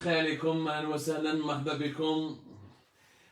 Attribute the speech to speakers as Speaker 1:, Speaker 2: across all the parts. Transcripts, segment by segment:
Speaker 1: تحية عليكم اهلا وسهلا مرحبا بكم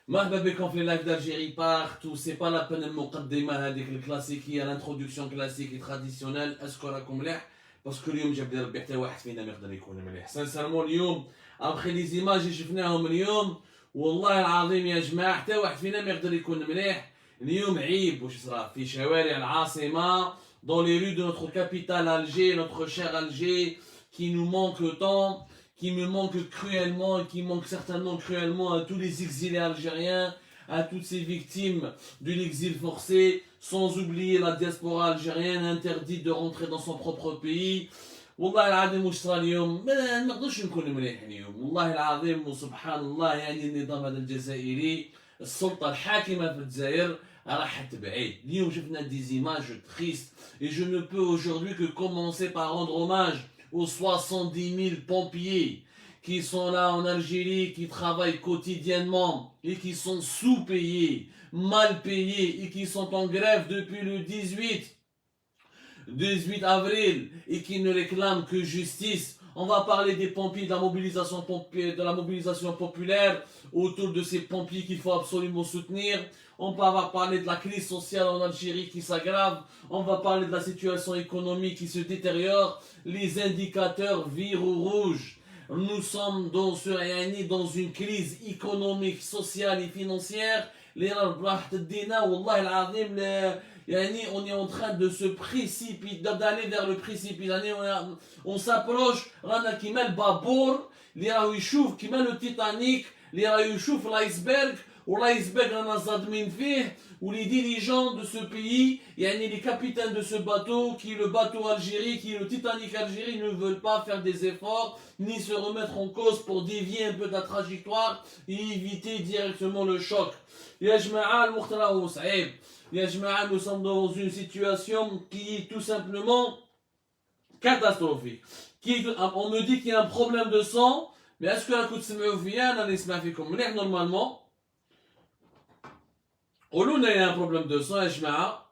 Speaker 1: مرحبا بكم في اللايف d'Algérie partout c'est pas la peine المقدمة هذيك الكلاسيكية الانترودكسيون كلاسيكي تراديسيونيل اسكو راكم مليح باسكو اليوم جاب لي ربي حتى واحد فينا ما يقدر يكون مليح سانسيرمون اليوم ابخي لي زيماج اللي شفناهم اليوم والله العظيم يا جماعة حتى واحد فينا ما يقدر يكون مليح اليوم عيب واش صرا في شوارع العاصمة dans les rues de notre capitale Alger notre cher Alger qui nous manque tant qui me manque cruellement et qui manque certainement cruellement à tous les exilés algériens, à toutes ces victimes de l'exil forcé, sans oublier la diaspora algérienne interdite de rentrer dans son propre pays. والله العظيم واش صرا اليوم ما نقدرش نكون مليح اليوم والله العظيم وسبحان الله يعني النظام هذا الجزائري السلطة الحاكمة في الجزائر راحت بعيد اليوم شفنا دي زيماج تريست et je ne peux aujourd'hui que commencer par rendre hommage aux 70 000 pompiers qui sont là en Algérie, qui travaillent quotidiennement et qui sont sous-payés, mal payés et qui sont en grève depuis le 18 avril et qui ne réclament que justice. On va parler des pompiers, de la mobilisation populaire autour de ces pompiers qu'il faut absolument soutenir. On va parler de la crise sociale en Algérie qui s'aggrave. On va parler de la situation économique qui se détériore. Les indicateurs virent au rouge. Nous sommes dans une crise économique, sociale et financière. On est en train de se précipiter, d'aller vers le précipice. On s'approche, qui met le babour, qui met le Titanic, l'iceberg, où les dirigeants de ce pays, les capitaines de ce bateau, qui est le bateau Algérie, qui est le Titanic Algérie, ne veulent pas faire des efforts, ni se remettre en cause pour dévier un peu de la trajectoire et éviter directement le choc. Ya Jama'a nous sommes dans une situation qui est tout simplement catastrophique. On me dit qu'il y a un problème de sang, mais est-ce que la coup de normalement قولوا لنا il y a un problème de sang يا جماعة.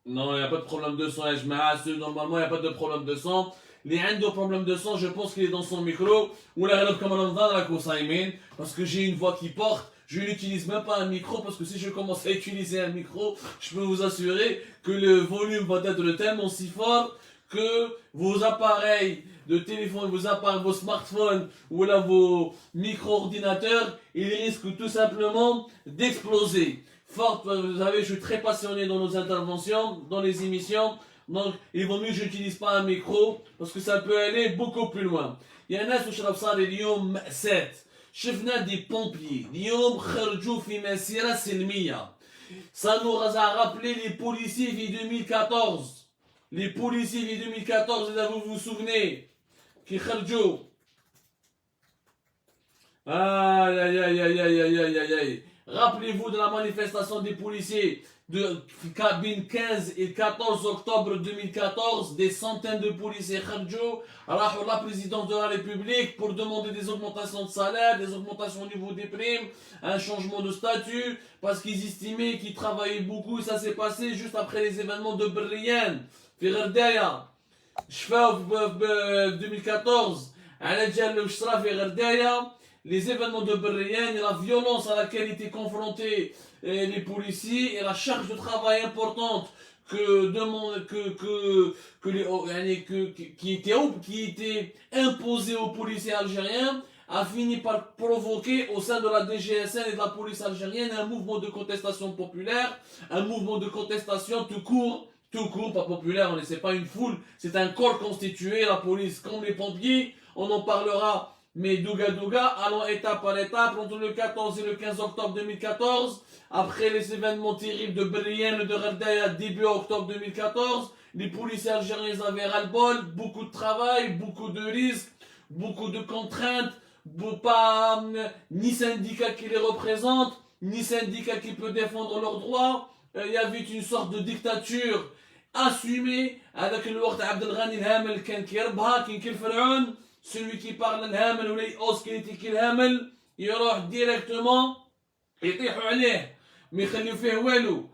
Speaker 1: Non, il n'y a pas de problème de sang يا جماعة. Normalement, il n'y a pas de problème de sang. اللي عنده problème de sang, je pense qu'il est dans son micro. ولا غلب كما رمضان راكو صايمين. Parce que j'ai une voix qui porte. Je n'utilise même pas un micro parce que si je commence à utiliser un micro, je peux vous assurer que le volume va être tellement si fort que vos appareils de téléphone, vos smartphones ou là vos micro-ordinateurs, ils risquent tout simplement d'exploser. Vous savez, je suis très passionné dans nos interventions, dans les émissions, donc il vaut mieux que je n'utilise pas un micro parce que ça peut aller beaucoup plus loin. Il y en a qui sont اليوم مأساة. شفنا des pompiers اليوم خرجوا في مسيرة سلمية. Ça nous a rappelé les policiers de 2014. Les policiers de 2014, vous vous souvenez, qui خرجوا. Aïe aïe aïe aïe aïe aïe aïe aïe. Rappelez-vous de la manifestation des policiers de cabine 15 et 14 octobre 2014, des centaines de policiers خرجوا راحوا la présidence de la République pour demander des augmentations de salaire, des augmentations au niveau des primes, un changement de statut, parce qu'ils estimaient qu'ils travaillaient beaucoup et ça s'est passé juste après les événements de Berlin. في غرداية شفاو في 2014 على جال واش صرا في غرداية les événements de Berlin et la violence à laquelle étaient confrontés les policiers et la charge de travail importante qui était imposée aux policiers algériens a fini par provoquer au sein de la DGSN et de la police algérienne un mouvement de contestation populaire, un mouvement de contestation tout court, pas populaire, c'est pas une foule, c'est un corps constitué, la police comme les pompiers, on en parlera. Mais Douga, allons étape par étape, entre le 14 et le 15 octobre 2014, après les événements terribles de Berlin et de Ghardaïa, début octobre 2014, les policiers algériens avaient ras-le-bol, beaucoup de travail, beaucoup de risques, beaucoup de contraintes, pas ni syndicat qui les représente, ni syndicat qui peut défendre leurs droits. Il y avait une sorte de dictature assumée avec le Waqt Abdelghani Hamel qui ربها كي الفرعون. Celui qui parle الهامل ولا يقص كريتيكي الهامل يروح ديريكتومون يطيحوا عليه ما يخليو فيه والو.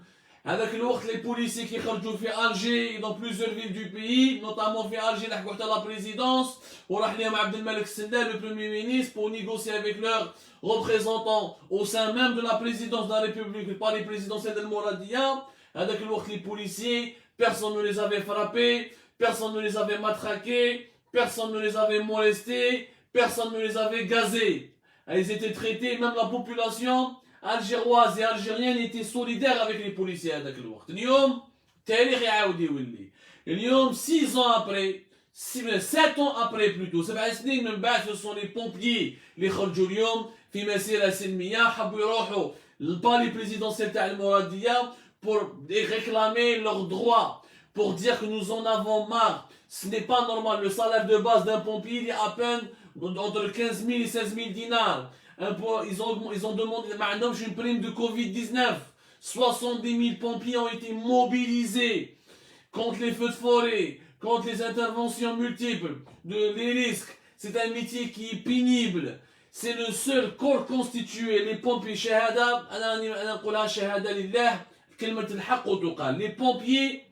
Speaker 1: هذاك الوقت les policiers qui خرجوا في Alger et dans plusieurs villes du pays, notamment في Alger لحقوا حتى la présidence وراح لهم عبد الملك السندال le premier ministre pour négocier avec leurs représentants au sein même de la présidence de la République, pas les présidentielles de Mouradia. هذاك الوقت les policiers, personne ne les avait frappés, personne ne les avait matraqués, personne ne les avait molestés, personne ne les avait gazés. Ils étaient traités, même la population algéroise et algérienne étaient solidaires avec les policiers à هذاك الوقت. اليوم التاريخ يعاود يولي. اليوم 6 ans après, 7 ans après plutôt, 7 سنين من بعد, ce sont les pompiers اللي خرجوا اليوم في مسيرة سلمية حبوا يروحوا للبالي présidentiel تاع المرادية pour réclamer leurs droits, pour dire que nous en avons marre. Ce n'est pas normal. Le salaire de base d'un pompier il est à peine entre 15 000 et 16 000 dinars. Ils ont demandé maintenant une prime de Covid-19. 70 000 pompiers ont été mobilisés contre les feux de forêt, contre les interventions multiples, les risques. C'est un métier qui est pénible. C'est le seul corps constitué. Les pompiers, les pompiers,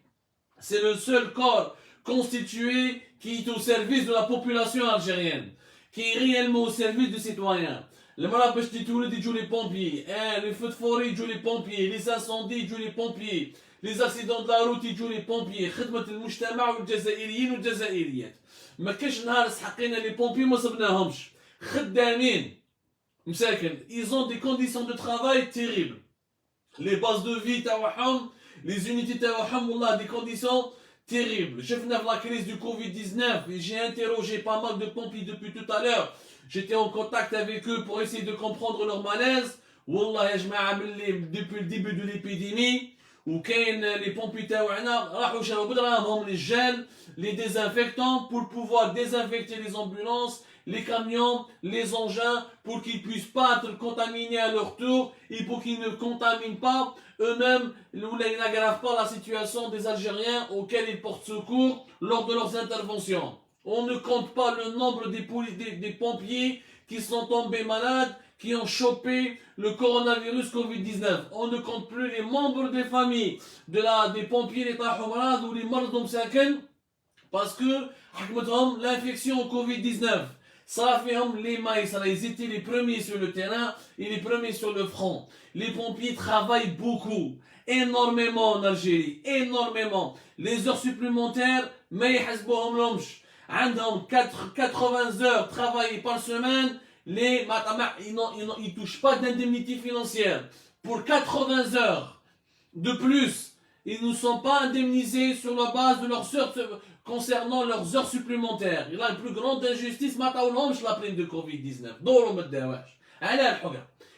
Speaker 1: c'est le seul corps constitué qui est au service de la population algérienne, qui est réellement au service des citoyens. Les pompiers, les feux de forêt, les pompiers, les incendies, les pompiers, les accidents de la route, les pompiers, ما كاش نهار سحقينا les pompiers ما صبناهمش خدامين مساكن. Ils ont des conditions de travail terribles. Les bases de vie تاعهم, les unités تاعهم والله des conditions terribles. شفنا la crise du Covid-19 et j'ai interrogé pas mal de pompiers depuis tout à l'heure. J'étais en contact avec eux pour essayer de comprendre leur malaise. والله يا جماعه depuis le début de l'épidémie وكاين les pompiers تاعنا راحوا شراو بدراهم les gels, les désinfectants pour pouvoir désinfecter les ambulances, les camions, les engins pour qu'ils puissent pas être contaminés à leur tour et pour qu'ils ne contaminent pas eux-mêmes ou n'aggravent pas la situation des Algériens auxquels ils portent secours lors de leurs interventions. On ne compte pas le nombre des pompiers qui sont tombés malades, qui ont chopé le coronavirus Covid-19. On ne compte plus les membres des familles des pompiers, les tahomrades ou les morts saken parce que l'infection au Covid-19. Ça fait les maïs, ils étaient les premiers sur le terrain et les premiers sur le front. Les pompiers travaillent beaucoup, énormément en Algérie, énormément. Les heures supplémentaires, mais عندهم 80 heures travaillées par semaine. Ils ne touchent pas d'indemnité financière. Pour 80 heures de plus, ils ne sont pas indemnisés sur la base de leurs heures concernant leurs heures supplémentaires. Il y a une plus grande injustice, la prime de Covid-19.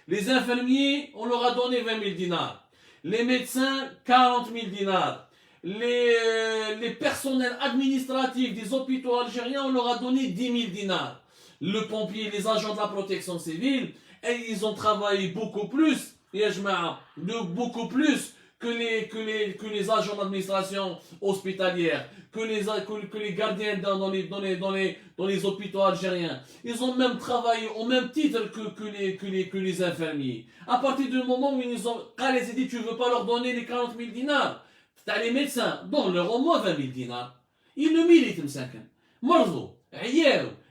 Speaker 1: Les infirmiers, on leur a donné 20 000 dinars. Les médecins, 40 000 dinars. Les personnels administratifs des hôpitaux algériens, on leur a donné 10 000 dinars. Le pompier, les agents de la protection civile, et ils ont travaillé beaucoup plus, beaucoup plus que les agents d'administration hospitalière, que les gardiens dans les hôpitaux algériens. Ils ont même travaillé au même titre que les infirmiers. À partir du moment où ils ont dit tu ne veux pas leur donner les 40 000 dinars, t'as les médecins, donne-leur au moins 20 000 dinars. Ils ne militent,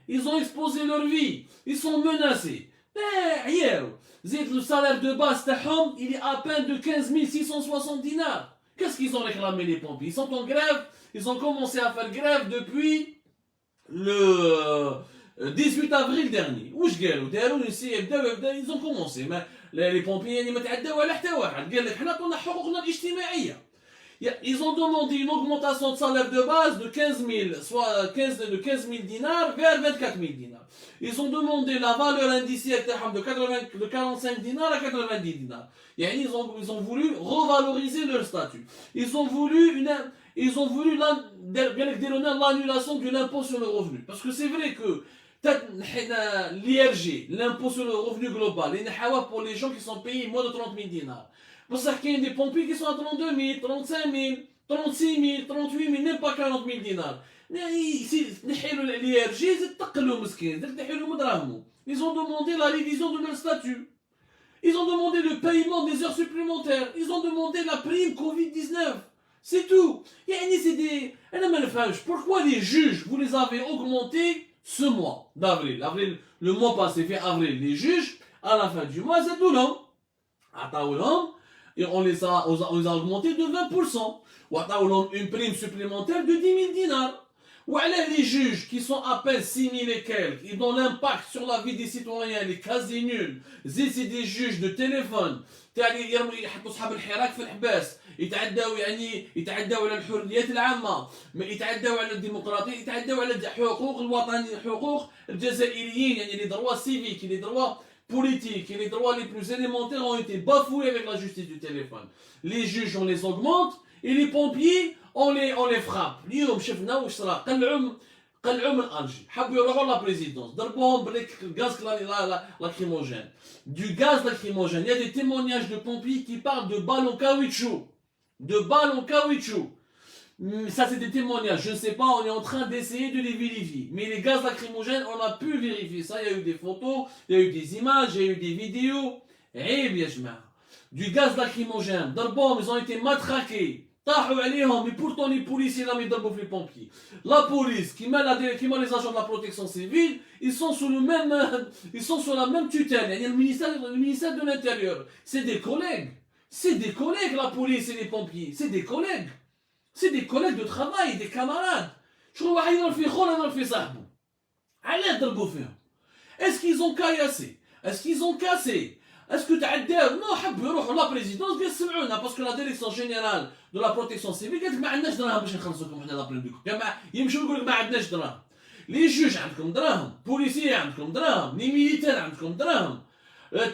Speaker 1: ils ont exposé leur vie, ils sont menacés. Le salaire de base, il est à peine de 15 660 dinars. Qu'est-ce qu'ils ont réclamé les pompiers? Ils sont en grève, ils ont commencé à faire grève depuis le 18 avril dernier. Ils ont commencé. Mais les pompiers, ils ont demandé une augmentation de salaire de base de 15 000 dinars vers 24 000 dinars. Ils ont demandé la valeur indiciaire de 45 dinars à 90 dinars. Ils ont voulu revaloriser leur statut. Ils ont voulu l'annulation de l'impôt sur le revenu. Parce que c'est vrai que l'IRG, l'impôt sur le revenu global, pour les gens qui sont payés moins de 30 000 dinars. Parce qu'il y a des pompiers qui sont à 32 000, 35 000, 36 000, 38 000, même pas 40 000 dinars. Ils ont demandé la révision de leur statut. Ils ont demandé le paiement des heures supplémentaires. Ils ont demandé la prime Covid-19. C'est tout. C'est des... Pourquoi les juges, vous les avez augmentés ce mois d'avril? Le mois passé, fait avril. Les juges, à la fin du mois, c'est tout long. Et on les a augmentés de 20%. Une prime supplémentaire de 10 000 dinars. Voilà les juges qui sont à peine 6 000 et quelques, ils ont l'impact sur la vie des citoyens, les quasi nuls. C'est des juges de téléphone. يحطوا صحاب الحراك في الحباس يتعدوا على الحريات العامه يتعدوا على الديمقراطيه يتعدوا على حقوق الوطنيين حقوق الجزائريين les droits civiques les droits politiques et les droits les plus élémentaires ont été bafoués avec la justice du téléphone. Les juges on les augmente et les pompiers on les frappe. اليوم شفنا واش صرا قلعوا من الجي حبوا يروحوا لا بريزيدونس ضربوهم بالغاز lacrymogène. Du gaz lacrymogène. Il y a des témoignages de pompiers qui parlent de balles en caoutchouc. Ça c'est des témoignages, je ne sais pas, on est en train d'essayer de les vérifier. Mais les gaz lacrymogènes, on a pu vérifier ça, il y a eu des photos, il y a eu des images, il y a eu des vidéos. Eh bien, du gaz lacrymogène, d'abord ils ont été matraqués. Mais pourtant les policiers là, les pompiers. La police qui met les agents de la protection civile, ils sont sous la même tutelle. Il y a le ministère de l'Intérieur. C'est des collègues. La police et les pompiers. C'est des collègues de travail, des camarades. Est-ce qu'ils ont caillassé? Est-ce que tu as dit non, حبوا يروحوا la présidence قال سمعونا parce que la direction générale de la protection civile قالت ما عندناش دراهم باش نخلصوكم حنا لا بريم ديكم يمشيو يقول لك ما عندناش دراهم. لي جوج عندكم دراهم، بوليسيين عندكم دراهم، لي ميليتير عندكم دراهم.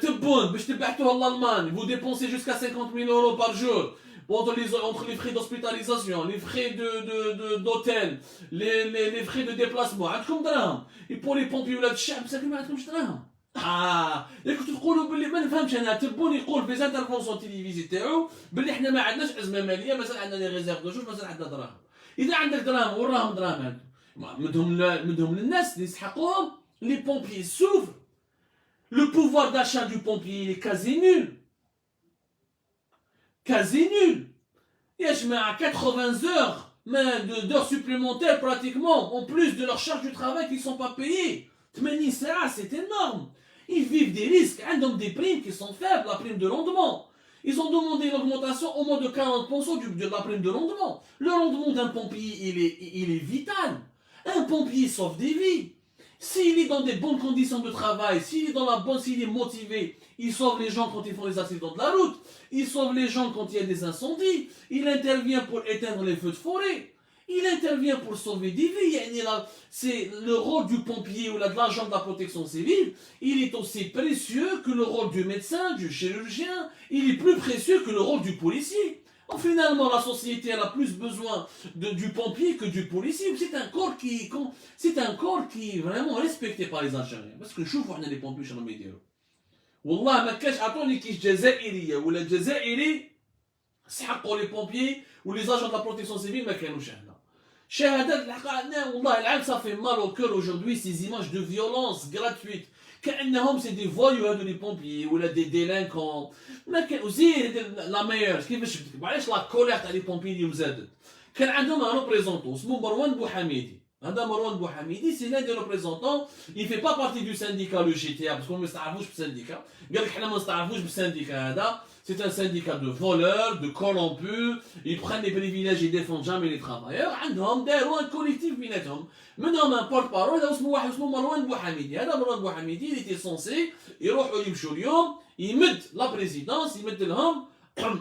Speaker 1: تبون باش تبعتوها لالمان vous dépensez jusqu'à 50 000 euros par jour entre les frais d'hospitalisation, les frais d'hôtel, les frais de déplacement عندكم دراهم. Et pour les pompiers ولاد الشعب مساكين ما عندكمش دراهم. كنتو تقولوا باللي ما نفهمش انا تبون يقول في زانترفونسيون تيليفيزي تاعو باللي حنا ما عندناش ازمه ماليه مازال عندنا لي ريزيرف دو جوج مازال عندنا دراهم. اذا عندك دراهم وراهم دراهم مدهم للناس اللي يسحقوهم. Les pompiers souffrent. Le pouvoir d'achat du pompier il est quasi nul. يا جماعه 80 heures d'heures supplémentaires pratiquement en plus de leur charge du travail qui sont pas payées. 80 ساعه c'est énorme. Ils vivent des risques, عندهم des primes qui sont faibles, la prime de rendement. Ils ont demandé une augmentation au moins de 40% de la prime de rendement. Le rendement d'un pompier, il est vital. Un pompier sauve des vies. S'il est dans des bonnes conditions de travail, s'il est motivé, il sauve les gens quand ils font les accidents de la route, il sauve les gens quand il y a des incendies, il intervient pour éteindre les feux de forêt. Il intervient pour sauver des vies. C'est le rôle du pompier ou de l'agent de la protection civile. Il est aussi précieux que le rôle du médecin, du chirurgien. Il est plus précieux que le rôle du policier. Finalement, la société elle a plus besoin du pompier que du policier. C'est un corps qui est vraiment respecté par les Algériens. Parce que je vois les pompiers chez les médias. Wallah, ma cache attendez qu'ils jazaïri ou la jazaïri, سحقوا les pompiers ou les agents de la protection civile ما كانوش هنا. شهادات الحقائق والله العالم صافي مال au cœur aujourd'hui ces images de violence gratuite كأنهم c'est des voyous هادو les pompiers ولا des délinquants. ما كان وزيد لا ميور كيفاش علاش لا كولير تاع لي pompiers اللي زادت. كان عندهم ان ريبريزونطون اسمه مروان بوحميدي. هذا مروان بوحميدي سي l'un des représentants. Il fait pas partie du syndicat le GTA parce qu'on ما يستعرفوش بالسنديكا. قال لك حنا ما نستعرفوش بالسنديكا هذا. C'est un syndicat de voleurs, de corrompus, ils prennent les privilèges, ils défendent jamais les travailleurs. عندهم داروا un collectif بيناتهم. منهم un porte-parole هذا اسمه واحد اسمه مروان بوحميدي. هذا مروان بوحميدي il était censé يروحوا يمشوا اليوم يمد la présidence يمد لهم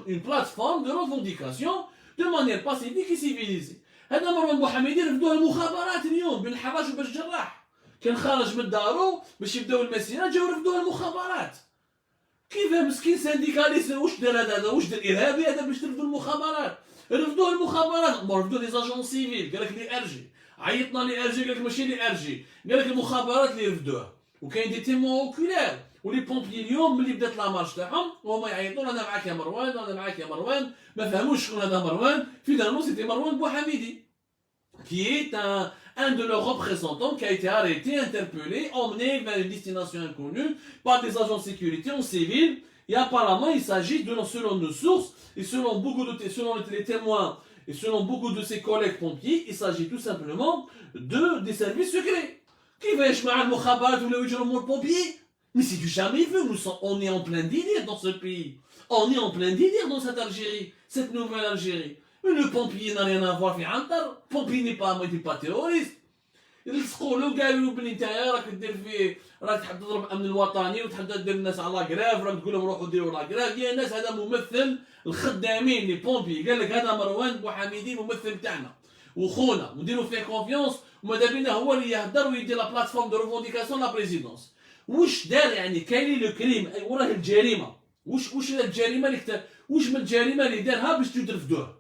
Speaker 1: une plateforme de revendication de manière pacifique et civilisée. هذا مروان بوحميدي رفدوه المخابرات اليوم بين الحراج وبالجراح. كان خارج من دارو باش يبداو المسيره جاو رفدوه المخابرات. كيف مسكين سانديكاليست واش دار هذا واش دار ارهابي هذا باش ترفدوا المخابرات. رفدوه المخابرات رفدوا لي زاجون سيفيل قال لك لي ارجي عيطنا لي ارجي قال لك ماشي لي ارجي قال لك المخابرات اللي رفدوه. وكاين دي تيمون اوكولير ولي بومبيي اليوم ملي بدات لا مارش تاعهم وهما يعيطوا انا معاك يا مروان انا معاك يا مروان ما فهموش شكون هذا مروان. فينالمون سيتي مروان بوحميدي qui est un de leurs représentants qui a été arrêté, interpellé, emmené vers une destination inconnue par des agents de sécurité en civil Et apparemment, il s'agit, selon nos sources, et selon selon les témoins, et selon beaucoup de ses collègues pompiers, il s'agit tout simplement des services secrets. Qui va يجمع المخابرات ولا يجرموا pompiers? Mais c'est du jamais vu, on est en plein délire dans ce pays. On est en plein délire dans cette Algérie, cette nouvelle Algérie. Mais le pompier n'a rien à voir في عنتر. Le pompier n'est pas terroriste. يلصقوا له قالوا له بلي نتايا راك دير فيه راك تحب تضرب الامن الوطني وتحب دير الناس على لاكراف راك تقول لهم روحوا ديروا لاكراف. يا ناس هذا ممثل الخدامين لي بومبي قال لك هذا مروان بوحميدي ممثل تاعنا وخونا ونديروا فيه كونفيونس وماذا بينا هو اللي يهدر ويدير لا بلاتفورم دو ريفونديكاسيون لا بريزيدونس. واش دار يعني كاين لو كريم وراه الجريمه واش الجريمه اللي واش من الجريمه اللي دارها باش ترفدوه.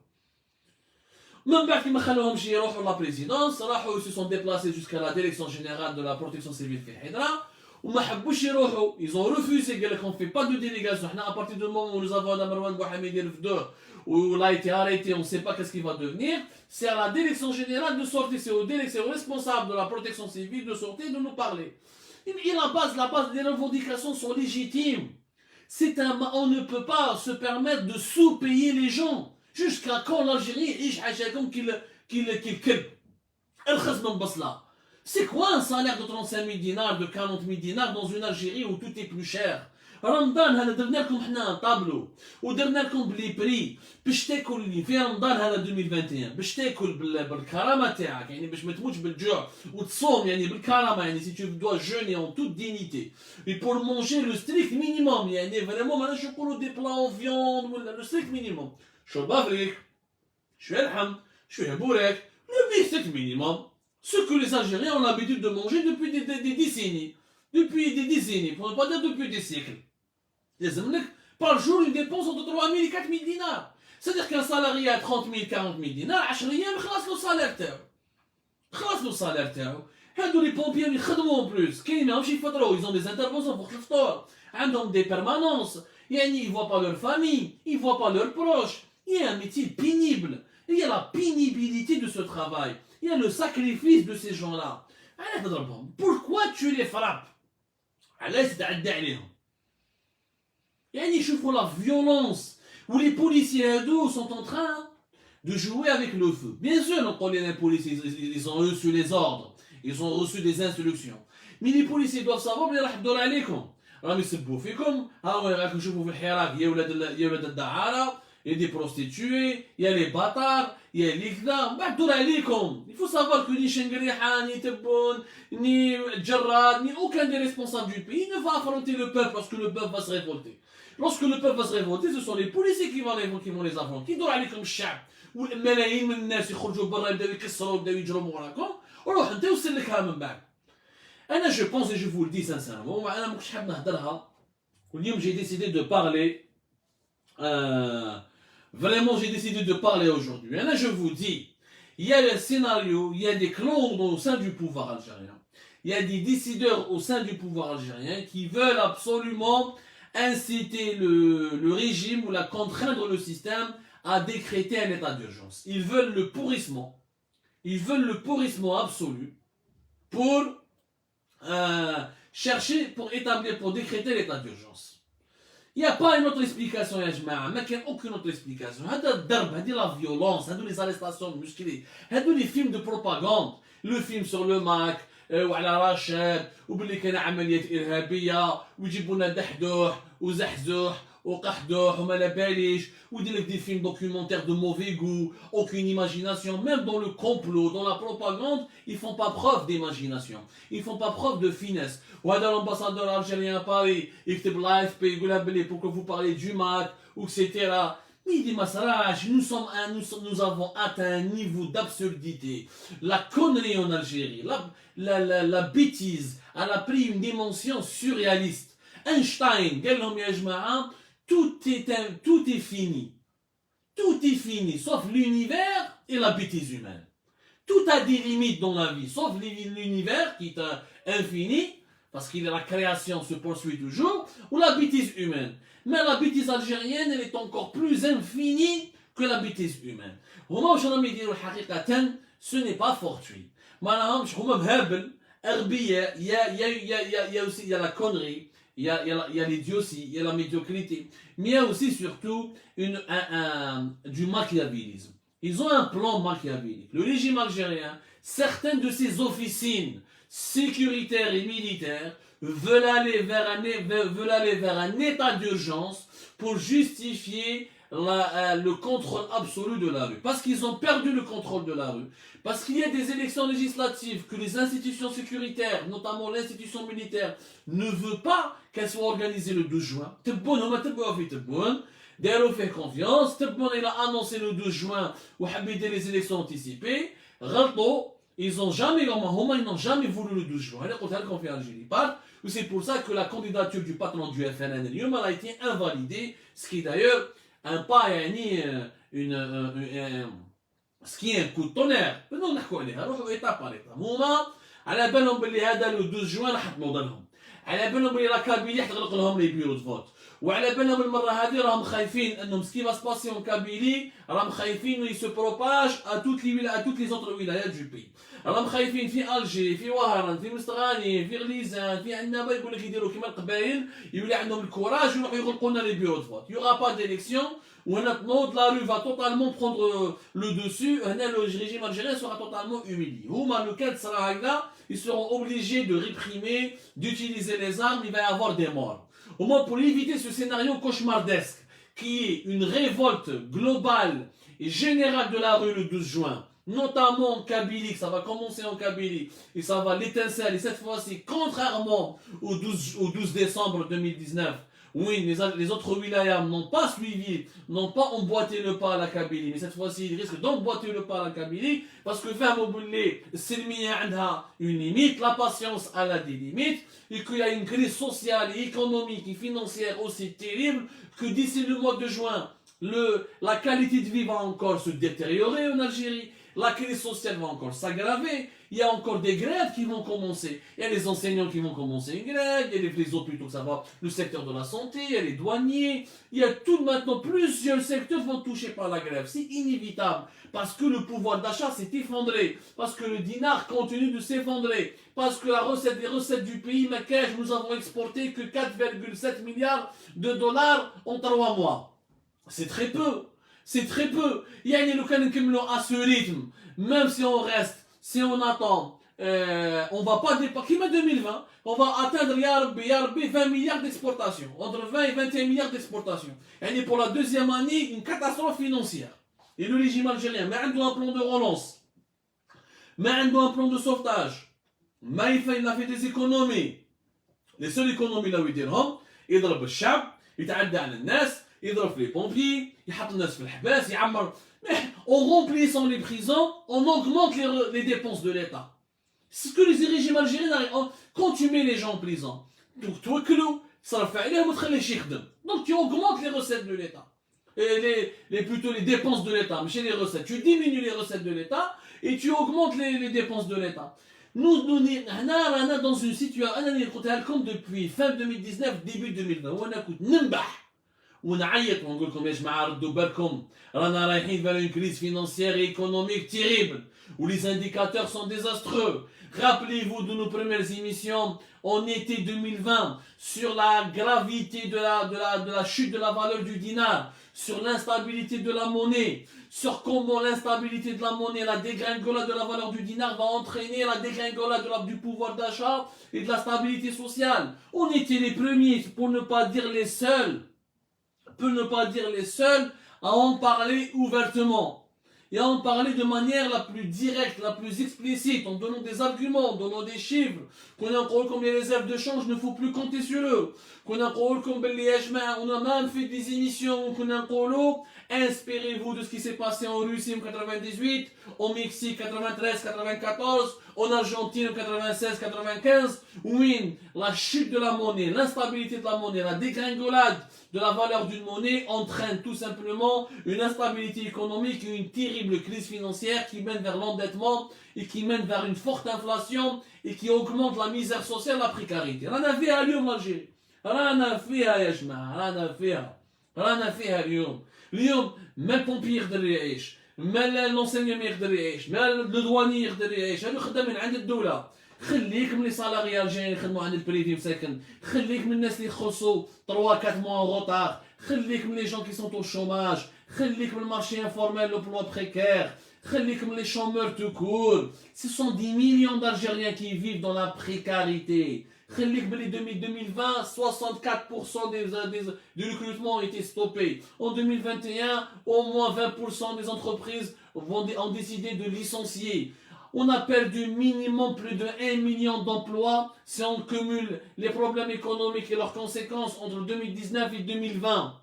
Speaker 1: من بعد كيما خلوهمش يروحوا لا بريزيدونس راحوا سو سون ديبلاسي جوسكا لا ديريكسيون جينيرال دو لا بروتيكسيون سيفيل في الحضره وما حبوش يروحوا. ils ont refusé قال لك on fait pas de délégation. حنا à partir du moment où nous avons Marwan Bouhamidi رفدوه où il a été arrêté, on ne sait pas qu'est-ce qu'il va devenir. C'est à la direction générale de sortir, c'est au responsable de la protection civile de sortir de nous parler. Et la base des revendications sont légitimes. On ne peut pas se permettre de sous-payer les gens. Jusqu'à quand l'Algérie est comme qu'il c'est quoi un salaire de 35 000 dinars, de 40 000 dinars dans une Algérie où tout est plus cher? رمضان هذا درنا لكم حنا طابلو ودرنا لكم بلي بري باش تاكل اللي في رمضان هذا 2021 باش تاكل بالكرامه تاعك يعني باش ما تموتش بالجوع وتصوم يعني بالكرامه يعني si tu dois jeûner en toute dignité et pour manger le strict minimum يعني vraiment ماناش نقولوا دي بلا فيوند ولا le strict minimum شوربه فريك شويه لحم شويه بوراك le strict minimum ce que les Algériens ont l'habitude de manger depuis des décennies. Depuis des décennies, pour ne pas dire depuis des siècles. Par jour, une dépense entre 3 000 et 4 000 dinars. C'est-à-dire qu'un salarié à 30 000, 40 000 dinars, 10 أيام خلاص له salaire تاعو. خلاص له salaire تاعو. هادو les pompiers يخدموا en plus. كاين ماهمش يفطروا, ils ont des interventions pour الفطور. عندهم des permanences. يعني ils voient pas leur famille, ils voient pas leurs proches. Il y a un métier pénible. Il y a la pénibilité de ce travail. Il y a le sacrifice de ces gens-là. Pourquoi tu les frappes? علاش تعدى عليهم؟ يعني شوفوا la violence où les policiers هادو sont en train de jouer avec le feu. Bien sûr, les policiers ils ont reçu les ordres, ils ont reçu des instructions. Mais les policiers doivent savoir بلي راح يدور عليكم. راهم يسبوا فيكم. ها هو راكم تشوفوا في الحراك يا ولاد الدعارة. Il y a des prostituées, il y a les bâtards, il y a les gars. Il faut savoir que ni Shengriha, ni Tebboune, ni Djarrad, ni aucun des responsables du pays ne va affronter le peuple parce que le peuple va se révolter. Lorsque le peuple va se révolter, ce sont les policiers qui vont les affronter. Qui doivent aller comme الشعب والملايين من الناس يخرجوا برا يبداو يكسروا يبداو يجرموا وراكم وروح انت وسلكها من بعد. انا je pense et je vous le dis sincèrement انا ما كنتش حاب نهضرها واليوم j'ai décidé de parler Vraiment, j'ai décidé de parler aujourd'hui. Et là, je vous dis, il y a le scénario, il y a des clans au sein du pouvoir algérien. Il y a des décideurs au sein du pouvoir algérien qui veulent absolument inciter le régime ou la contraindre le système à décréter un état d'urgence. Ils veulent le pourrissement. Ils veulent le pourrissement absolu pour pour décréter l'état d'urgence. Il n'y a pas une autre explication, يا جماعة. ما كان aucune autre explication. هذا الضرب, هذه la violence, هذو les arrestations musclées, هذو les films de propagande, le film sur le Mac, وعلى رشاد, وباللي كان عمليات إرهابية, ويجيبوا لنا دحدوح, وزحزوح, وقحدوح, وما لا باليش, ويدير لك des films documentaires de mauvais goût, aucune imagination, même dans le complot, dans la propagande, ils font pas preuve d'imagination, ils font pas preuve de finesse. وهذا l'ambassadeur algérien à Paris, يكتب l'AFP يقولها بلي pour que vous parlez du Mac, etc. Mais il dit Masrach, nous avons atteint un niveau d'absurdité. La connerie en Algérie, la bêtise, elle a pris une dimension surréaliste. Einstein, قال لهم يا جماعة, tout est fini. Tout est fini, sauf l'univers et la bêtise humaine. Tout a des limites dans la vie, sauf l'univers qui est infini, parce que la création se poursuit toujours, ou la bêtise humaine. Mais la bêtise algérienne, elle est encore plus infinie que la bêtise humaine. هما واش راهم يديروا حقيقة, ce n'est pas fortuit. ما راهمش هما مهابل, أغبياء, il y a aussi la connerie, il y a l'idiotie, il y a la médiocrité, mais il y a aussi surtout du machiavélisme. Ils ont un plan machiavélique. Le régime algérien, certaines de ses officines sécuritaires et militaires veulent aller vers un état d'urgence pour justifier le contrôle absolu de la rue. Parce qu'ils ont perdu le contrôle de la rue. Parce qu'il y a des élections législatives que les institutions sécuritaires, notamment l'institution militaire, ne veulent pas qu'elles soient organisées le 12 juin. D'ailleurs, fait confiance. Il a annoncé le 12 juin où les élections anticipées. Ils n'ont jamais voulu le 12 juin. C'est pour ça que la candidature du patron du FNN a été invalidée. Ce qui d'ailleurs un pas ce qui est un coup de tonnerre. بدنا نحكوا عليها نروحوا ايتاب بار ايتاب هما على بالهم باللي هذا لو 12 جوان راح تنوض لهم على بالهم باللي لا كابيلي حتغلق لهم لي بيرو دو فوت وعلى بالهم المره هذه راهم خايفين انهم سكي va se passer en Kabylie راهم خايفين il se propage à toutes les autres wilayas du pays راهم خايفين في الجي في وهران في مستغاني في غليزان في عندنا يقول لك يديروا كيما القبائل يولي عندهم الكوراج يروحوا يغلقوا لنا لي بيرو دو فوت il y aura pas d'élection Honnêtement, la rue va totalement prendre le dessus. Le régime algérien sera totalement humilié. Ils seront obligés de réprimer, d'utiliser les armes. Il va y avoir des morts. Au moins, pour éviter ce scénario cauchemardesque, qui est une révolte globale et générale de la rue le 12 juin, notamment en Kabylie, ça va commencer en Kabylie, et ça va l'étincelle, et cette fois-ci, contrairement au 12 décembre 2019, oui, les autres wilayas n'ont pas suivi, n'ont pas emboîté le pas à la Kabylie, mais cette fois-ci, ils risquent d'emboîter le pas à la Kabylie, parce que Silmiya a une limite, la patience a des limites, et qu'il y a une crise sociale et économique et financière aussi terrible, que d'ici le mois de juin, la qualité de vie va encore se détériorer en Algérie, la crise sociale va encore s'aggraver, il y a encore des grèves qui vont commencer, il y a les enseignants qui vont commencer une grève, il y a les hôpitaux, ça va, le secteur de la santé, il y a les douaniers, il y a tout maintenant, plusieurs secteurs vont toucher par la grève, c'est inévitable, parce que le pouvoir d'achat s'est effondré, parce que le dinar continue de s'effondrer, parce que les recettes du pays, nous avons exporté que 4,7 milliards de dollars en 3 mois. C'est très peu. C'est très peu. Il y a à ce rythme, même si on reste, si on attend, on va pas dépasser, 2020, on va atteindre 20 milliards d'exportations, entre 20 et 21 milliards d'exportations. Et pour la deuxième année, une catastrophe financière. Et le régime algérien, mais il a un plan de relance, mais il a un plan de sauvetage, mais il a fait des économies. Les seules économies là où il يضرب الشعب يتعدى على الناس يضرب في les pompiers يحط الناس في الحباس يعمر en remplissant les prisons on augmente les dépenses de l'État. C'est ce que les régimes algériens arrivent. Quand tu mets les gens en prison donc tu augmentes les recettes de l'État et plutôt les dépenses de l'État mais chez les recettes tu diminues les recettes de l'État et tu augmentes les dépenses de l'État. Nous sommes dans une situation depuis fin 2019 début 2020 وانا كنت ننبح ونعيط ونقول لكم يا جماعه ردوا بالكم رانا رايحين vers une crise financière et économique terrible où les indicateurs sont désastreux. Rappelez-vous de nos premières émissions en été 2020 sur la gravité de la chute de la valeur du dinar, sur l'instabilité de la monnaie, sur comment l'instabilité de la monnaie, la dégringolade de la valeur du dinar va entraîner la dégringolade du pouvoir d'achat et de la stabilité sociale. On était les premiers, pour ne pas dire les seuls, à en parler ouvertement. Et à en parler de manière la plus directe, la plus explicite, en donnant des arguments, en donnant des chiffres. Qu'on a un rôle comme les réserves de change, il ne faut plus compter sur eux. Qu'on a un rôle comme les HMA, on a même fait des émissions, qu'on a un rôle, inspirez-vous de ce qui s'est passé en Russie en 98, au Mexique 93, 94, en Argentine en 96, 95. Oui, la chute de la monnaie, l'instabilité de la monnaie, la dégringolade de la valeur d'une monnaie entraîne tout simplement une instabilité économique et une terrible crise financière qui mène vers l'endettement et qui mène vers une forte inflation et qui augmente la misère sociale, la précarité. رانا فيها اليوم الجيري رانا فيها يا جماعه رانا فيها اليوم ما البومبي يقدر يعيش ما الانسينيوم يقدر يعيش ما الدواني يقدر يعيش هادو خدام من عند الدوله خليك من لي سالاري الجيريان يخدموا عند البريفي مساكن، خليك من الناس اللي يخلصوا 3 4 موا غوطار، خليك من لي جون كي سون او شوماج، خليك من المارشي انفورميل لو بلوا بريكير، خليك من لي شومور تو كور. Ce sont 10 millions d'Algériens qui vivent dans la précarité. خليك بلي 2020 64% du recrutement ont été stoppés. En 2021, au moins 20% des entreprises ont décidé de licencier. On a perdu minimum plus de 1 million d'emplois si on cumule les problèmes économiques et leurs conséquences entre 2019 et 2020.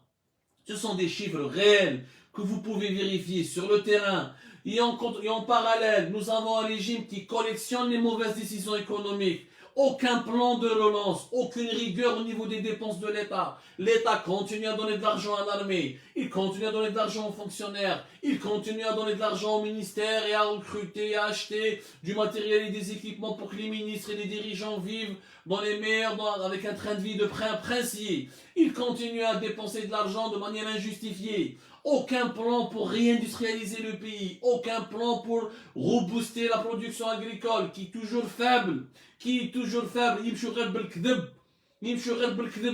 Speaker 1: Ce sont des chiffres réels que vous pouvez vérifier sur le terrain. Et en parallèle, nous avons un régime qui collectionne les mauvaises décisions économiques. Aucun plan de relance, aucune rigueur au niveau des dépenses de l'État. L'État continue à donner de l'argent à l'armée, il continue à donner de l'argent aux fonctionnaires, il continue à donner de l'argent aux ministères et à recruter, à acheter du matériel et des équipements pour que les ministres et les dirigeants vivent dans les meilleurs, avec un train de vie de princier. Il continue à dépenser de l'argent de manière injustifiée. Aucun plan pour réindustrialiser le pays, aucun plan pour rebooster la production agricole qui est toujours faible.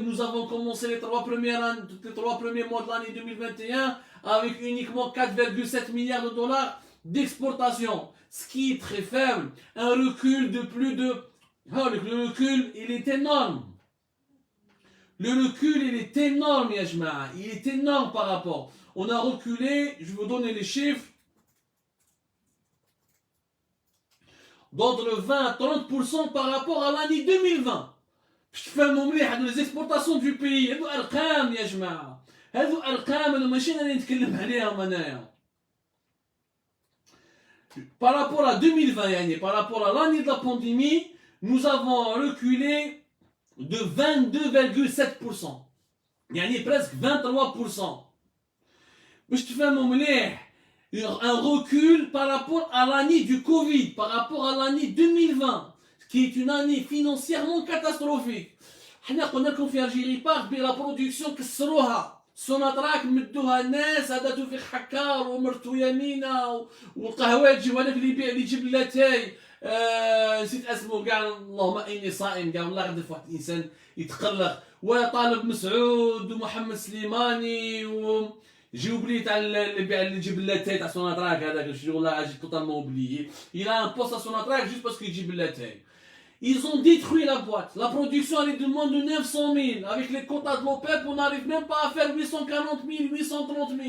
Speaker 1: Nous avons commencé les 3 premiers mois de l'année 2021 avec uniquement 4,7 milliards de dollars d'exportation, ce qui est très faible. Un recul de plus de... Le recul, il est énorme. Le recul, il est énorme, ya jma'a. Il est énorme par rapport. On a reculé, je vais vous donner les chiffres, d'entre 20 à 30% par rapport à l'année 2020. باش تفهموا مليح هذو les exportations du pays. هذو ارقام يا جماعه. هذو ارقام انا ماشي انا نتكلم عليهم انايا. Par rapport à 2020 يعني, par rapport à l'année de la pandémie, nous avons reculé de 22,7%. يعني presque 23%. باش تفهموا مليح un recul par rapport à l'année du Covid, par rapport à l'année 2020, qui est une année financièrement catastrophique. حنا قلنا لكم في الجيري بارك بلا برودكسيون كسروها، سوناتراك مدوها الناس، هذا توفيق حكار ومرتو يمينه والقهواجي وهذاك اللي يبيع لي جبلتاي نسيت اسمه كاع، اللهم اني صائم كاع والله غدف واحد الانسان يتقلق، وطالب مسعود ومحمد سليماني و j'ai oublié le jibleté à son attraque, ce jour-là, j'ai totalement oublié. Il a un poste à son attraque juste parce qu'il jibleté. Ils ont détruit la boîte. La production, elle est de moins de 900 000. Avec les quotas de l'OPEP, on n'arrive même pas à faire 840 000, 830 000.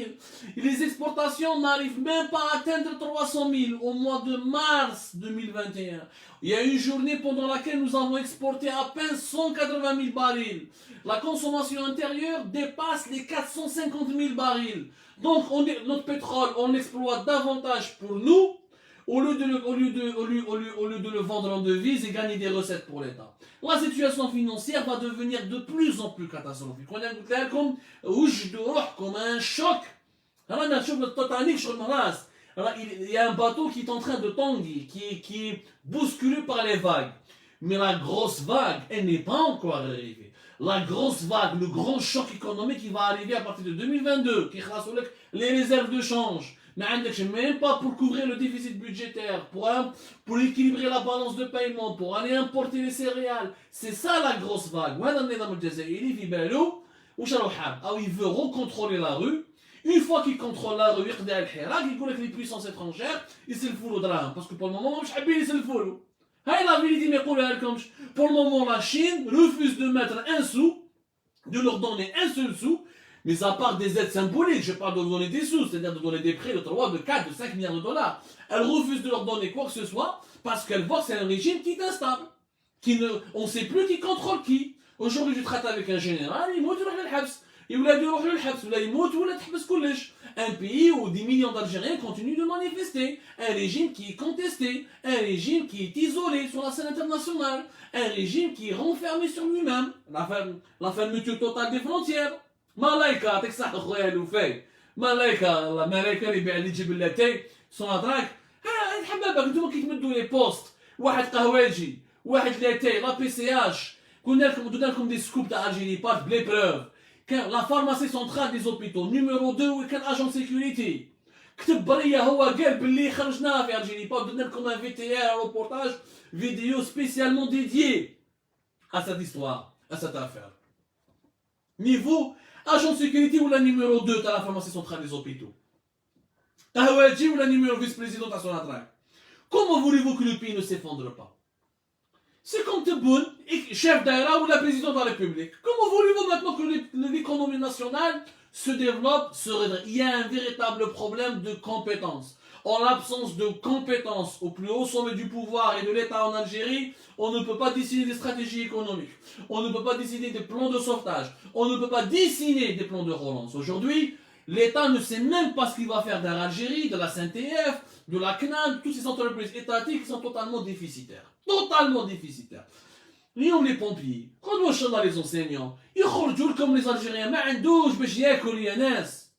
Speaker 1: Et les exportations n'arrivent même pas à atteindre 300 000 au mois de mars 2021. Il y a une journée pendant laquelle nous avons exporté à peine 180 000 barils. La consommation intérieure dépasse les 450 000 barils. Donc notre pétrole, on l'exploite davantage pour nous, au lieu de le vendre en devises et gagner des recettes pour l'État. La situation financière va devenir de plus en plus catastrophique. On a comme un choc. Il y a un bateau qui est en train de tanguer, qui est bousculé par les vagues. Mais la grosse vague, elle n'est pas encore arrivée. La grosse vague, le grand choc économique, il va arriver à partir de 2022, qui ressort les réserves de change. Mais même pas pour couvrir le déficit budgétaire, pour équilibrer la balance de paiement, pour aller importer les céréales. C'est ça la grosse vague. Il veut recontrôler la rue. Une fois qu'il contrôle la rue, il dit que les puissances étrangères, ils se le foutent au drame. Parce que pour le moment, ils se le foutent. Pour le moment, la Chine refuse de mettre un sou, de leur donner un seul sou, mais à part des aides symboliques, je parle de leur donner des sous, c'est-à-dire de donner des prêts de 3, de 4, de 5 milliards de dollars. Elle refuse de leur donner quoi que ce soit, parce qu'elle voit que c'est un régime qui est instable. On ne sait plus qui contrôle qui. Aujourd'hui, je traite avec un général, il monte le habs. Un pays où des millions d'Algériens continuent de manifester, un régime qui est contesté, un régime qui est isolé sur la scène internationale, un régime qui est renfermé sur lui-même, la fermeture totale des frontières. Malaika, تكسح خويا الوفاي. Malaika, la Malaika اللي بيع اللي تجيب اللاتاي سون اتراك. حبابك انتوما كي تمدوا لي بوست، واحد قهواجي، واحد لاتاي، لا بي سي اش، درنا لكم دي سكوب تاع الجيري بارك بلي بروف. La pharmacie centrale des hôpitaux, numéro 2, quel agent de sécurité. كتب بريه هو قال باللي خرجناه في الجيري با درنا لكم ان في تي ار reportage vidéo spécialement dédié à cette histoire, à cette affaire. Niveau agent de sécurité ou la numéro 2 à la pharmacie centrale des hôpitaux. Tahawaji ou la numéro vice-président à son adresse. Comment voulez-vous que le pays ne s'effondre pas? C'est comme Tebboune, chef d'Aïra ou la présidente de la République. Comment voulez-vous maintenant que l'économie nationale se développe, se redresse? Il y a un véritable problème de compétence. En l'absence de compétences au plus haut sommet du pouvoir et de l'État en Algérie, on ne peut pas dessiner des stratégies économiques. On ne peut pas dessiner des plans de sauvetage. On ne peut pas dessiner des plans de relance. Aujourd'hui, l'État ne sait même pas ce qu'il va faire de l'Algérie, de la CNTF, de la CNAM, toutes ces entreprises étatiques qui sont totalement déficitaires. Totalement déficitaires. اليوم les pompiers, خذوا ان شاء الله les enseignants, يخرجوا لكم les Algériens ما عندوش باش ياكل يا ناس.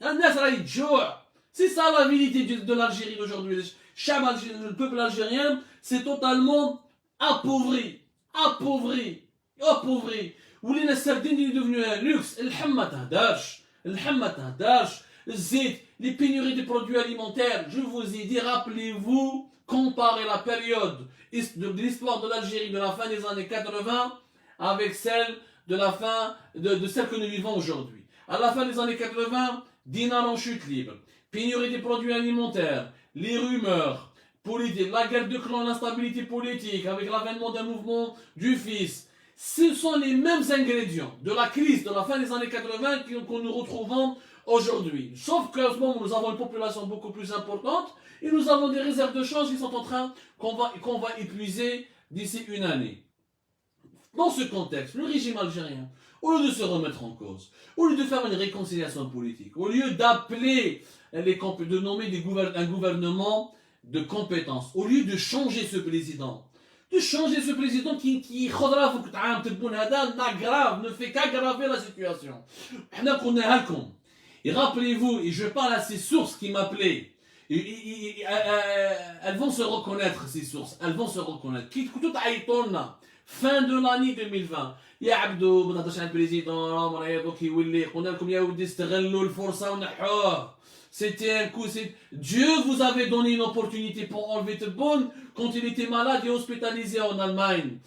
Speaker 1: الناس راهي تجوع. C'est ça la vérité de l'Algérie d'aujourd'hui. Le peuple algérien s'est totalement appauvri. Appauvri. Appauvri. ولينا السردين اللي devenu un luxe. الحمى تهدرش. الحمى تهدرش. الزيت. Les pénuries de produits alimentaires. Je vous ai dit, rappelez-vous, comparez la période de l'histoire de l'Algérie de la fin des années 80 avec celle de la fin de celle que nous vivons aujourd'hui. À la fin des années 80, dinar en chute libre. Pénurie des produits alimentaires, les rumeurs politiques, la guerre de clans, l'instabilité politique, avec l'avènement d'un mouvement du fils. Ce sont les mêmes ingrédients de la crise de la fin des années 80 que nous retrouvons aujourd'hui. Sauf qu'à ce moment, nous avons une population beaucoup plus importante et nous avons des réserves de change qui sont en train qu'on va épuiser d'ici une année. Dans ce contexte, le régime algérien, au lieu de se remettre en cause, au lieu de faire une réconciliation politique, au lieu d'appeler de nommer un gouvernement de compétences, au lieu de changer ce président, qui ne fait qu'aggraver la situation. Et rappelez-vous, et je parle à ces sources qui m'appelaient, elles vont se reconnaître, ces sources, elles vont se reconnaître. Fin de l'année 2020. يا عبدو ما نهضرش على البريزيدون راه يضوك يولي قلنا لكم يا ودي استغلوا الفرصه ونحوه. C'était un coup, Dieu vous avait donné une opportunité pour enlever Tebboune quand il était malade et hospitalisé en Allemagne.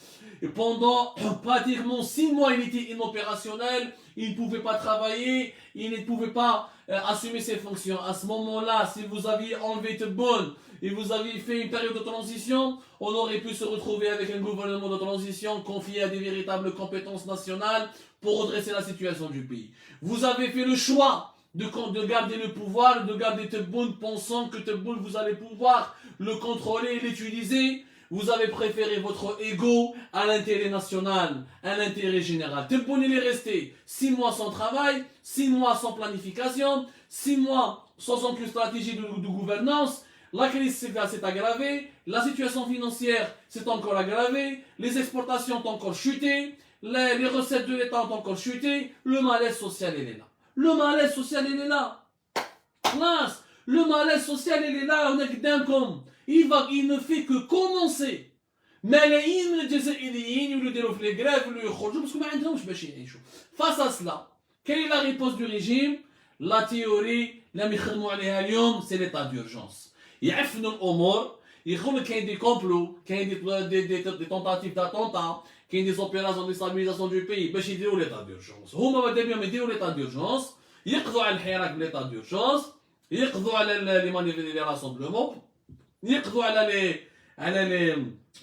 Speaker 1: Et pendant pratiquement 6 mois, il était inopérationnel, il ne pouvait pas travailler, il ne pouvait pas assumer ses fonctions. À ce moment-là, si vous aviez enlevé Tebboune et vous aviez fait une période de transition, on aurait pu se retrouver avec un gouvernement de transition confié à des véritables compétences nationales pour redresser la situation du pays. Vous avez fait le choix de garder le pouvoir, de garder Tebboune, pensant que Tebboune, vous allez pouvoir le contrôler et l'utiliser. Vous avez préféré votre ego à l'intérêt national, à l'intérêt général. Tebboune, il est resté 6 mois sans travail, 6 mois sans planification, 6 mois sans aucune stratégie de gouvernance. La crise s'est aggravée, la situation financière s'est encore aggravée, les exportations ont encore chuté, les recettes de l'État ont encore chuté, le malaise social, il est là. Le malaise social, il est là. Classe, le malaise social, il est là. On est d'un com. Il ne fait que commencer. ملايين الجزائريين يولوا في les grèves ولا يخرجوا باسكو ما عندهمش باش يعيشوا. Face à cela, quelle est la réponse du régime? La théorie اللي يخدموا عليها اليوم c'est l'état d'urgence. يعفنوا الامور يقولوا كاين دي كومبلو كاين دي tentatives d'attentat كاين des opérations de déstabilisation du pays باش يديروا l'état d'urgence. هما ماذا بهم يديروا l'état d'urgence يقضوا على الحراك بليتا d'urgence يقضوا على لي راسومبلومون يقضوا على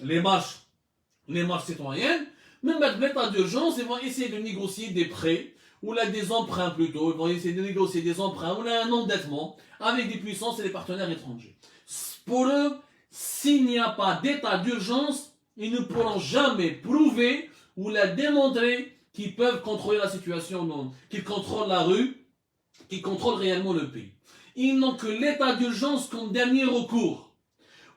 Speaker 1: les marches citoyennes. Même avec l'état d'urgence, ils vont essayer de négocier des prêts ou là des emprunts plutôt. Ils vont essayer de négocier des emprunts ou là un endettement avec des puissances et des partenaires étrangers. Pour eux, s'il n'y a pas d'état d'urgence, ils ne pourront jamais prouver ou la démontrer qu'ils peuvent contrôler la situation, qu'ils contrôlent la rue, qu'ils contrôlent réellement le pays. Ils n'ont que l'état d'urgence comme dernier recours.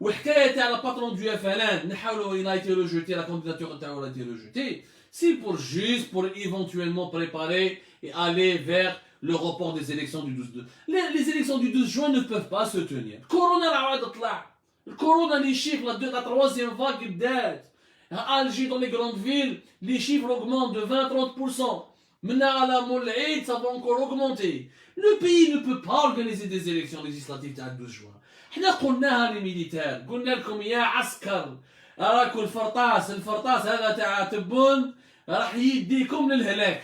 Speaker 1: وحكاية على patron du FLN نحاولوا il a été rejeté, la candidature a été rejetée, c'est pour juste pour éventuellement préparer et aller vers le report des élections du 12 les élections du 12 juin ne peuvent pas se tenir. Corona عاد طلع. Le corona, les chiffres, la troisième vague بدات. À Alger, dans les grandes villes, les chiffres augmentent de 20-30%. Maintenant, à la moul'id, ça va encore augmenter. Le pays ne peut pas organiser des élections législatives à 12 juin. احنا قلناها للميليتير، قلنا لكم يا عسكر راكم الفرطاس هذا تاع تبون راح يديكم للهلاك.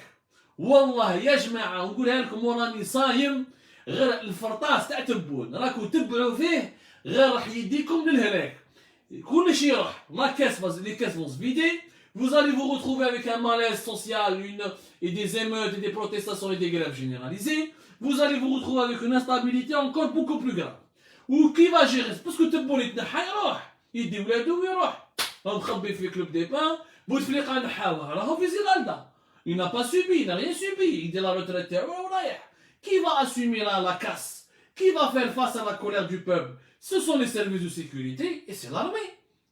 Speaker 1: والله يا جماعه نقولها لكم وراني صايم، غير الفرطاس تاع تبون راكم تبعوا فيه غير راح يديكم للهلاك. كل شيء راح les caisses vont se vider. Vous allez vous retrouver avec un malaise social, et des émeutes et des protestations et des grèves généralisées. Vous allez vous retrouver avec une instabilité encore beaucoup plus grave. Ou qui va gérer? Parce que تبون يتنحى يروح يدي ولادو ويروح. مخبي في كلوب دي بان بوتفليقه نحاوه راهو في زيغالدا. Il n'a pas subi, il n'a rien subi. Il dit la retraite ورايح. Qui va assumer la casse? Qui va faire face à la colère du peuple? Ce sont les services de sécurité et c'est l'armée.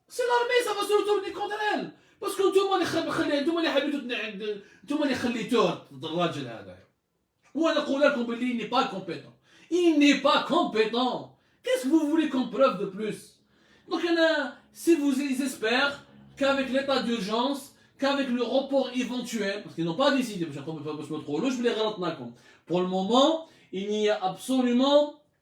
Speaker 1: C'est l'armée, ça va se retourner contre elle. Parce que انتوما اللي خليتوه الراجل هذا. وانا نقول لكم باللي il n'est pas compétent. Il n'est pas compétent. Qu'est-ce que vous voulez comme preuve de plus? Donc si vous espèrent qu'avec l'état d'urgence, qu'avec le report éventuel, parce qu'ils n'ont pas décidé, pour le moment, il n'y a absolument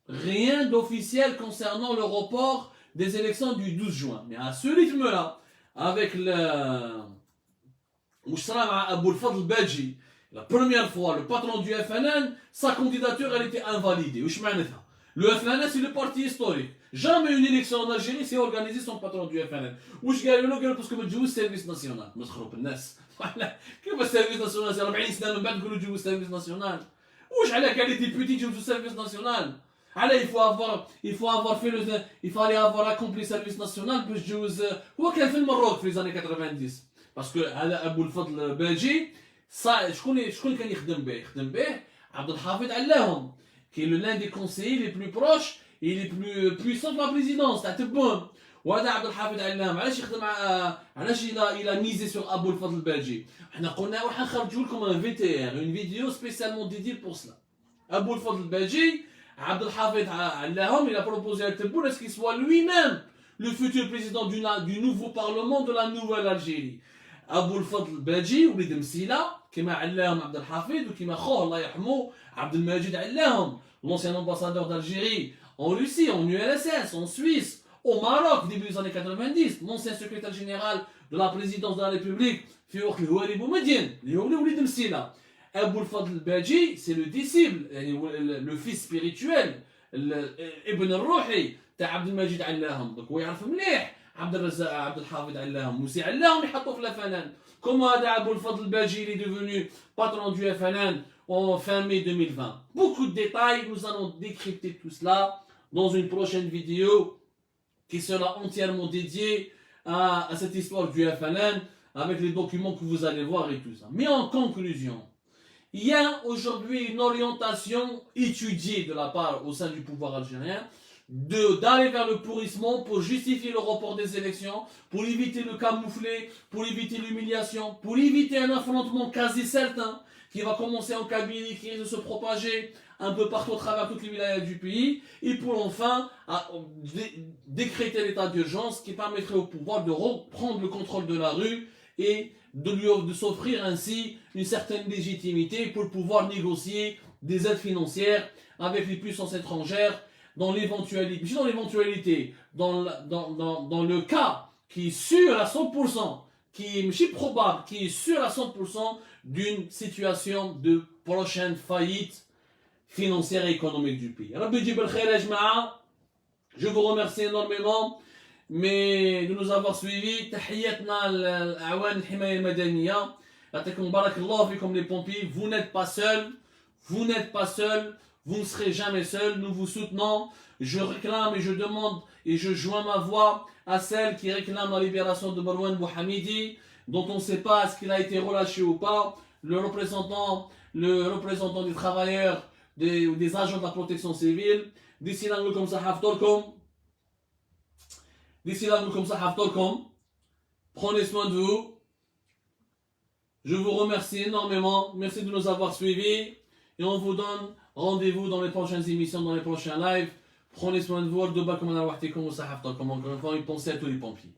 Speaker 1: rien d'officiel concernant le report des élections du 12 juin. Mais à ce rythme-là, avec Abou al-Fadl Belgi, la première fois, le patron du FNN, sa candidature elle était invalidée. Le FNN c'est le parti historique. Jamais une élection en Algérie s'est organisée sans patron du FNN. قالوا parce que تجيو السيرفيس ناسيونال مسخروا بالناس. كيف السيرفيس ناسيونال 40 سنه من بعد تقولوا تجيو السيرفيس ناسيونال؟ واش على قال لي ديبوتي يجيو السيرفيس ناسيونال؟ على il fallait avoir accompli le service national باش تجوز. هو كان في المروك في les années 90 parce que هذا ابو الفضل البلجي شكون كان يخدم به عبد الحافظ علاهم qui est l'un des conseillers les plus proches et les plus puissants de la présidence تاع تبون. وهذا عبد الحافظ علاهم علاش يخدم علاش il a misé sur ابو الفضل البلجي. احنا قلنا واحد نخرجوا لكم un VTR, une vidéo spécialement dédiée pour cela. ابو الفضل البلجي عبد الحافظ علاهم il a proposé à Tebboune est-ce qu'il soit lui-même le futur président du nouveau parlement de la nouvelle Algérie. ابو الفضل البلجي ولد مسيله كما علاهم عبد الحافظ وكما خوه الله يرحمه عبد المجيد علاهم l'ancien ambassadeur d'Algérie en Russie, en URSS, en Suisse, au Maroc début des années 90, l'ancien secrétaire général de la présidence de la République في وقت الهواري بومدين اللي هو ولد مسيله. Abou al-Fadl al-Belji, c'est le disciple, le fils spirituel, Ibn al-Ruhi, تاع عبد المجيد علاهم. Donc هو يعرف مليح عبد الرزاق عبد الحافظ علاهم. موسي علاهم يحطوا في الفنان. Comment Abou al-Fadl al-Belji est devenu patron du FNN en fin mai 2020. Beaucoup de détails, nous allons décrypter tout cela dans une prochaine vidéo qui sera entièrement dédiée à cette histoire du FNN avec les documents que vous allez voir et tout ça. Mais en conclusion, il y a aujourd'hui une orientation étudiée de la part au sein du pouvoir algérien d'aller vers le pourrissement pour justifier le report des élections, pour éviter le camouflet, pour éviter l'humiliation, pour éviter un affrontement quasi certain qui va commencer en Kabylie, qui risque de se propager un peu partout à travers toutes les villages du pays, et pour enfin décréter l'état d'urgence qui permettrait au pouvoir de reprendre le contrôle de la rue et de s'offrir ainsi une certaine légitimité pour pouvoir négocier des aides financières avec les puissances étrangères dans l'éventualité, dans le cas qui est sûr à 100%, qui est probable, qui est sûr à 100% d'une situation de prochaine faillite financière et économique du pays. Je vous remercie énormément de nous avoir suivis. تحياتنا للأعوان الحماية المدنية. يعطيكم بارك الله فيكم les pompiers. Vous n'êtes pas seuls. Vous n'êtes pas seuls. Vous ne serez jamais seuls. Nous vous soutenons. Je réclame et je demande et je joins ma voix à celles qui réclament la libération de Marouane Bouhamidi, dont on ne sait pas est-ce qu'il a été relâché ou pas. Le représentant des travailleurs ou des agents de la protection civile. D'ici là, nous comme ça, prenez soin de vous. Je vous remercie énormément. Merci de nous avoir suivis. Et on vous donne rendez-vous dans les prochaines émissions, dans les prochains lives. Prenez soin de vous. Encore une fois, pensez à tous les pompiers.